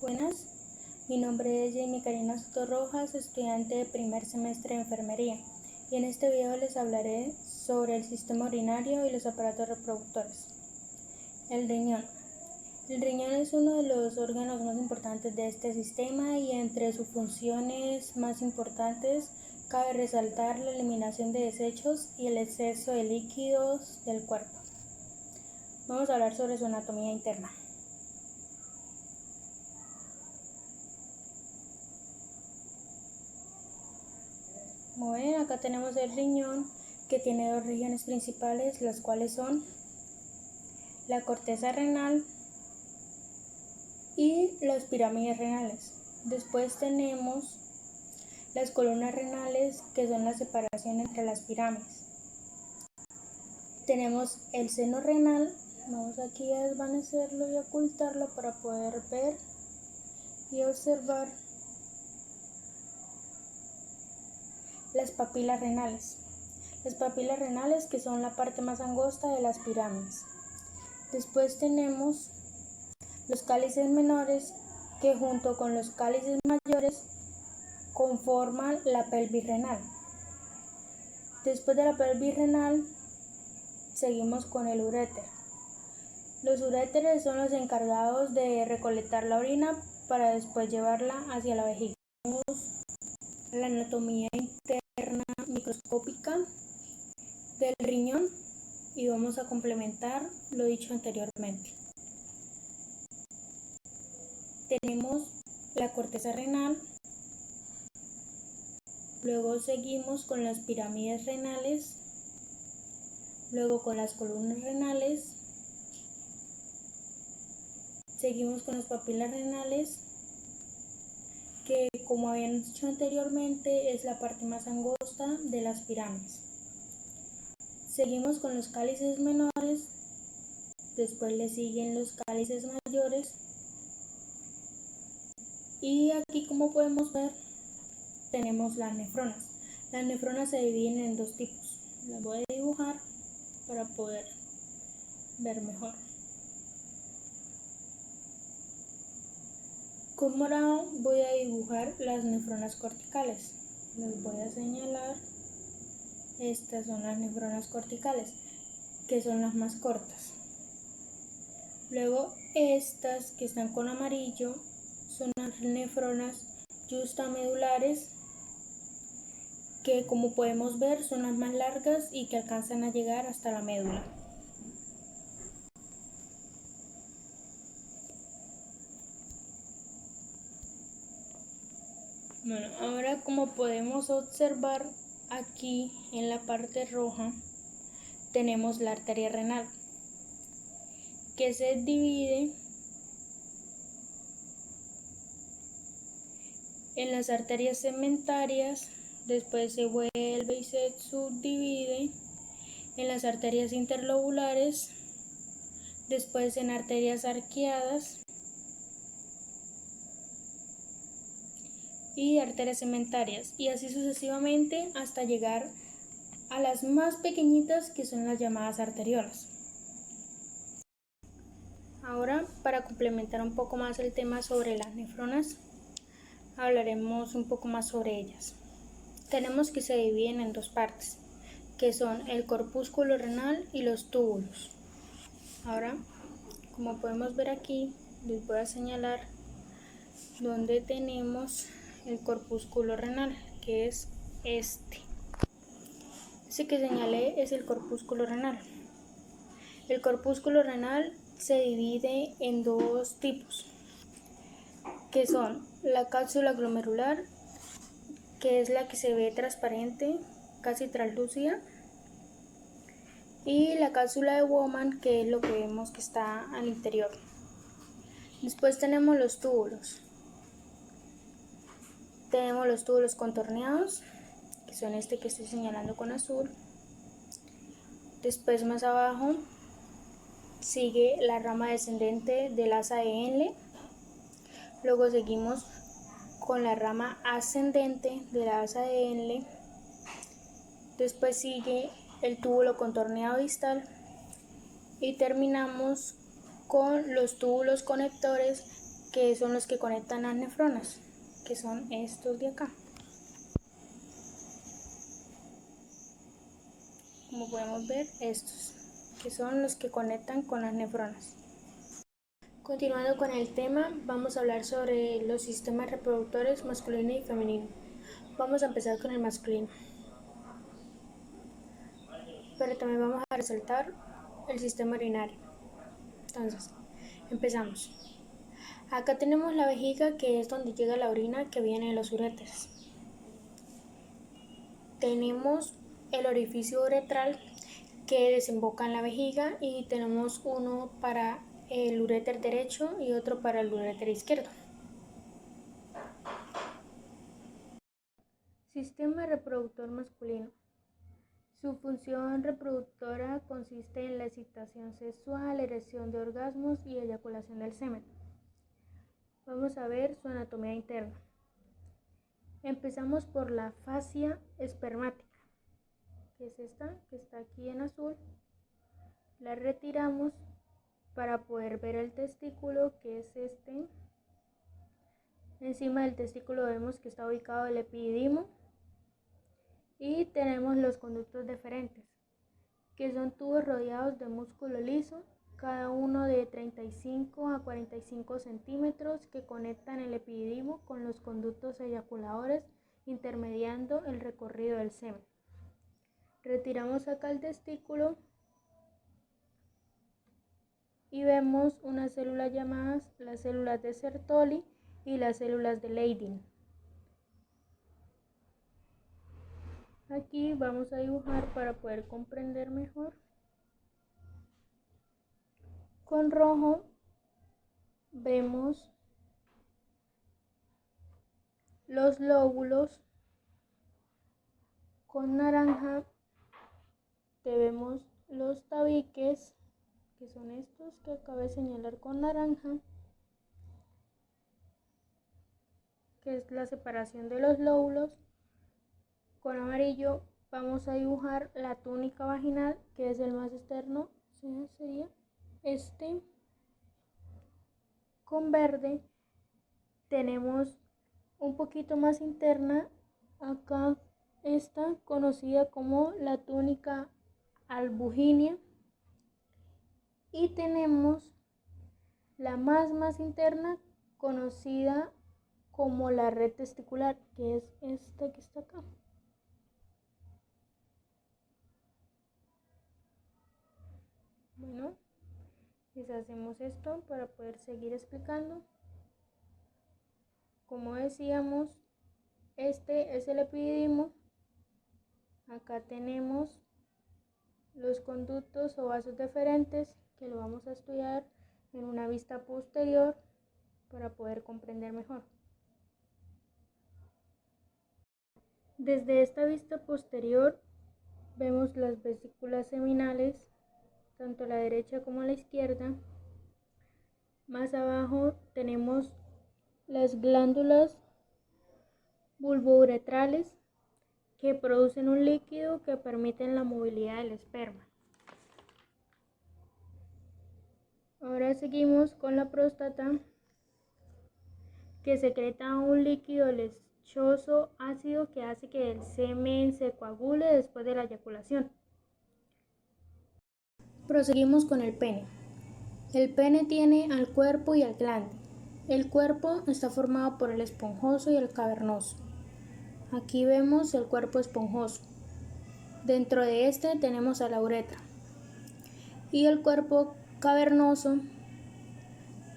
Buenas, mi nombre es Jamie Karina Soto Rojas, estudiante de primer semestre de enfermería, y en este video les hablaré sobre el sistema urinario y los aparatos reproductores. El riñón. El riñón es uno de los órganos más importantes de este sistema y entre sus funciones más importantes cabe resaltar la eliminación de desechos y el exceso de líquidos del cuerpo. Vamos a hablar sobre su anatomía interna. Como ven, acá tenemos el riñón que tiene dos regiones principales, las cuales son la corteza renal y las pirámides renales. Después tenemos las columnas renales, que son la separación entre las pirámides. Tenemos el seno renal, vamos aquí a desvanecerlo y ocultarlo para poder ver y observar las papilas renales. Las papilas renales, que son la parte más angosta de las pirámides. Después tenemos los cálices menores, que junto con los cálices mayores conforman la pelvis renal. Después de la pelvis renal seguimos con el uréter. Los uréteres son los encargados de recolectar la orina para después llevarla hacia la vejiga. La anatomía interna microscópica del riñón y vamos a complementar lo dicho anteriormente. Tenemos la corteza renal, luego seguimos con las pirámides renales, luego con las columnas renales, seguimos con las papilas renales, que como habíamos dicho anteriormente es la parte más angosta de las pirámides. Seguimos con los cálices menores, después le siguen los cálices mayores, y aquí, como podemos ver, tenemos las nefronas. Las nefronas se dividen en dos tipos. Las voy a dibujar para poder ver mejor. Con morado voy a dibujar las nefronas corticales. Les voy a señalar. Estas son las nefronas corticales, que son las más cortas. Luego estas que están con amarillo son las nefronas justamedulares, que como podemos ver son las más largas y que alcanzan a llegar hasta la médula. Bueno, ahora, como podemos observar aquí en la parte roja, tenemos la arteria renal, que se divide en las arterias segmentarias, después se vuelve y se subdivide en las arterias interlobulares, después en arterias arqueadas y arterias segmentarias, y así sucesivamente hasta llegar a las más pequeñitas, que son las llamadas arteriolas. Ahora, para complementar un poco más el tema sobre las nefronas, hablaremos un poco más sobre ellas. Tenemos que se dividen en dos partes, que son el corpúsculo renal y los túbulos. Ahora, como podemos ver aquí, les voy a señalar donde tenemos el corpúsculo renal, que es este. Ese que señalé es el corpúsculo renal. El corpúsculo renal se divide en dos tipos, que son la cápsula glomerular, que es la que se ve transparente, casi translúcida, y la cápsula de Bowman, que es lo que vemos que está al interior. Después tenemos los túbulos. Tenemos los túbulos contorneados, que son este que estoy señalando con azul. Después, más abajo, sigue la rama descendente del asa de Henle. Luego seguimos con la rama ascendente de la asa de Henle. Después sigue el túbulo contorneado distal y terminamos con los túbulos conectores, que son los que conectan las nefronas, que son estos de acá. Como podemos ver, estos, que son los que conectan con las nefronas. Continuando con el tema, vamos a hablar sobre los sistemas reproductores masculino y femenino. Vamos a empezar con el masculino. Pero también vamos a resaltar el sistema urinario. Entonces, empezamos. Acá tenemos la vejiga, que es donde llega la orina que viene de los uréteres. Tenemos el orificio uretral, que desemboca en la vejiga, y tenemos uno para el uréter derecho y otro para el uréter izquierdo. Sistema reproductor masculino. Su función reproductora consiste en la excitación sexual, erección de orgasmos y eyaculación del semen. Vamos a ver su anatomía interna. Empezamos por la fascia espermática, que es esta, que está aquí en azul. La retiramos para poder ver el testículo, que es este. Encima del testículo vemos que está ubicado el epididimo. Y tenemos los conductos deferentes, que son tubos rodeados de músculo liso, cada uno de 35 a 45 centímetros, que conectan el epididimo con los conductos eyaculadores, intermediando el recorrido del semen. Retiramos acá el testículo y vemos unas células llamadas las células de Sertoli y las células de Leydig. Aquí vamos a dibujar para poder comprender mejor. Con rojo vemos los lóbulos, con naranja vemos los tabiques, que son estos que acabo de señalar con naranja, que es la separación de los lóbulos. Con amarillo vamos a dibujar la túnica vaginal, que es el más externo, sería este. Con verde tenemos un poquito más interna, acá esta conocida como la túnica albuginea, y tenemos la más interna, conocida como la red testicular, que es esta que está acá. Bueno, deshacemos esto para poder seguir explicando. Como decíamos, este es el epididimo. Acá tenemos los conductos o vasos deferentes, que lo vamos a estudiar en una vista posterior para poder comprender mejor. Desde esta vista posterior vemos las vesículas seminales, tanto a la derecha como a la izquierda. Más abajo tenemos las glándulas bulbouretrales, que producen un líquido que permite la movilidad del esperma. Ahora seguimos con la próstata, que secreta un líquido lechoso ácido que hace que el semen se coagule después de la eyaculación. Proseguimos con el pene. El pene tiene al cuerpo y al glande. El cuerpo está formado por el esponjoso y el cavernoso. Aquí vemos el cuerpo esponjoso. Dentro de este tenemos a la uretra. Y el cuerpo cavernoso,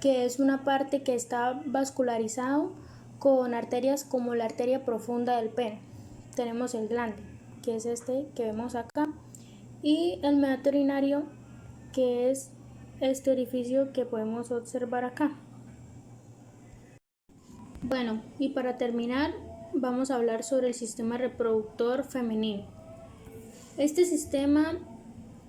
que es una parte que está vascularizado con arterias como la arteria profunda del pene. Tenemos el glande, que es este que vemos acá, y el meato urinario, que es este orificio que podemos observar acá. Bueno, y para terminar vamos a hablar sobre el sistema reproductor femenino. Este sistema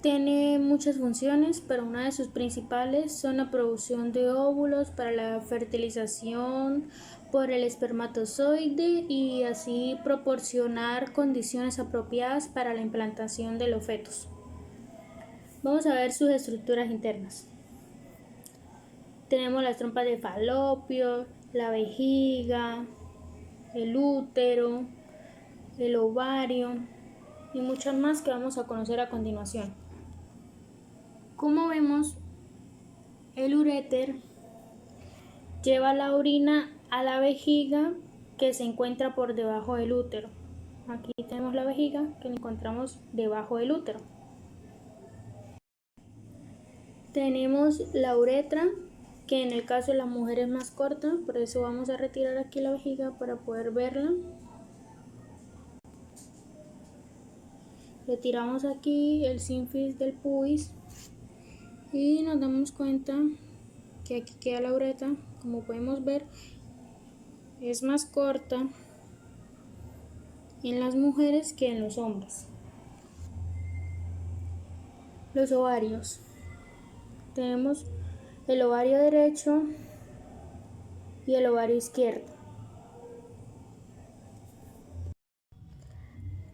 tiene muchas funciones, pero una de sus principales son la producción de óvulos para la fertilización por el espermatozoide y así proporcionar condiciones apropiadas para la implantación de los fetos. Vamos a ver sus estructuras internas. Tenemos las trompas de falopio, la vejiga, el útero, el ovario y muchas más que vamos a conocer a continuación. Como vemos, el uréter lleva la orina a la vejiga que se encuentra por debajo del útero. Aquí tenemos la vejiga que encontramos debajo del útero. Tenemos la uretra, que en el caso de la mujer es más corta, por eso vamos a retirar aquí la vejiga para poder verla. Retiramos aquí el sínfisis del pubis y nos damos cuenta que aquí queda la uretra. Como podemos ver, es más corta en las mujeres que en los hombres. Los ovarios. Tenemos el ovario derecho y el ovario izquierdo.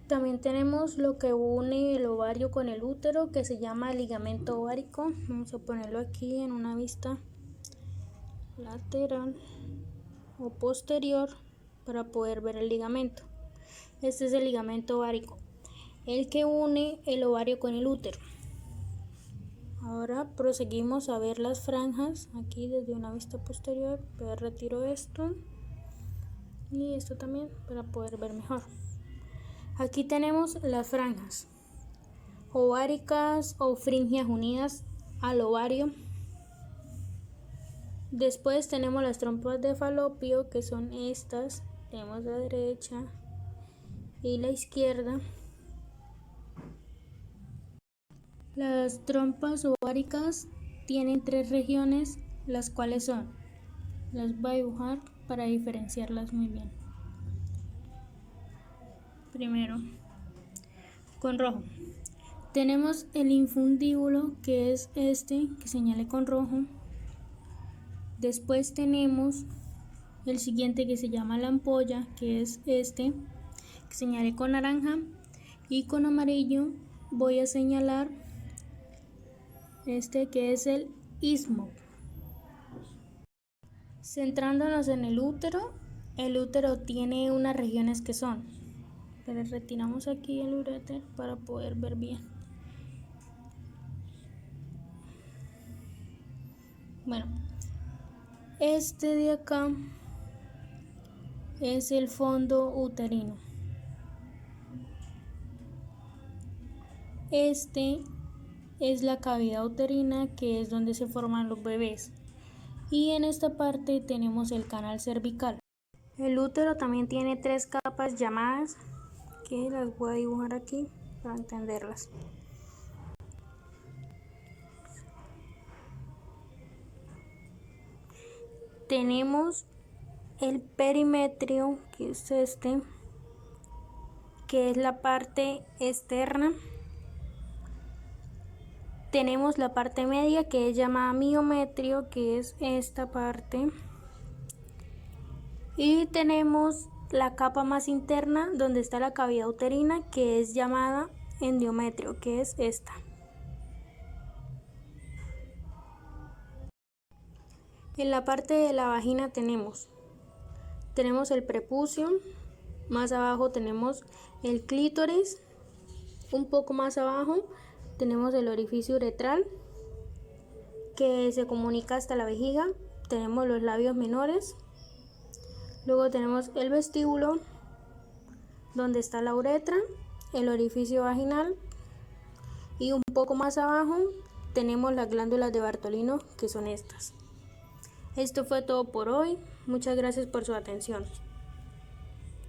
También tenemos lo que une el ovario con el útero, que se llama ligamento ovárico. Vamos a ponerlo aquí en una vista lateral o posterior para poder ver el ligamento. Este es el ligamento ovárico, el que une el ovario con el útero. Ahora proseguimos a ver las franjas aquí desde una vista posterior. Retiro esto y esto también para poder ver mejor. Aquí tenemos las franjas ováricas o fringias unidas al ovario. Después tenemos las trompas de falopio, que son estas. Tenemos la derecha y la izquierda. Las trompas ováricas tienen 3 regiones, las cuales son, las voy a dibujar para diferenciarlas muy bien. Primero, con rojo, tenemos el infundíbulo, que es este, que señalé con rojo. Después tenemos el siguiente, que se llama la ampolla, que es este, que señalé con naranja. Y con amarillo voy a señalar este, que es el istmo. Centrándonos en el útero tiene unas regiones que son, pero retiramos aquí el uréter para poder ver bien. Bueno, este de acá es el fondo uterino. Este es la cavidad uterina, que es donde se forman los bebés. Y en esta parte tenemos el canal cervical. El útero también tiene 3 capas llamadas, que las voy a dibujar aquí para entenderlas. Tenemos el perimetrio, que es este, que es la parte externa. Tenemos la parte media, que es llamada miometrio, que es esta parte. Y tenemos la capa más interna, donde está la cavidad uterina, que es llamada endometrio, que es esta. En la parte de la vagina tenemos el prepucio, más abajo tenemos el clítoris, un poco más abajo tenemos el orificio uretral, que se comunica hasta la vejiga. Tenemos los labios menores. Luego tenemos el vestíbulo, donde está la uretra, el orificio vaginal, y un poco más abajo tenemos las glándulas de Bartolino, que son estas. Esto fue todo por hoy. Muchas gracias por su atención.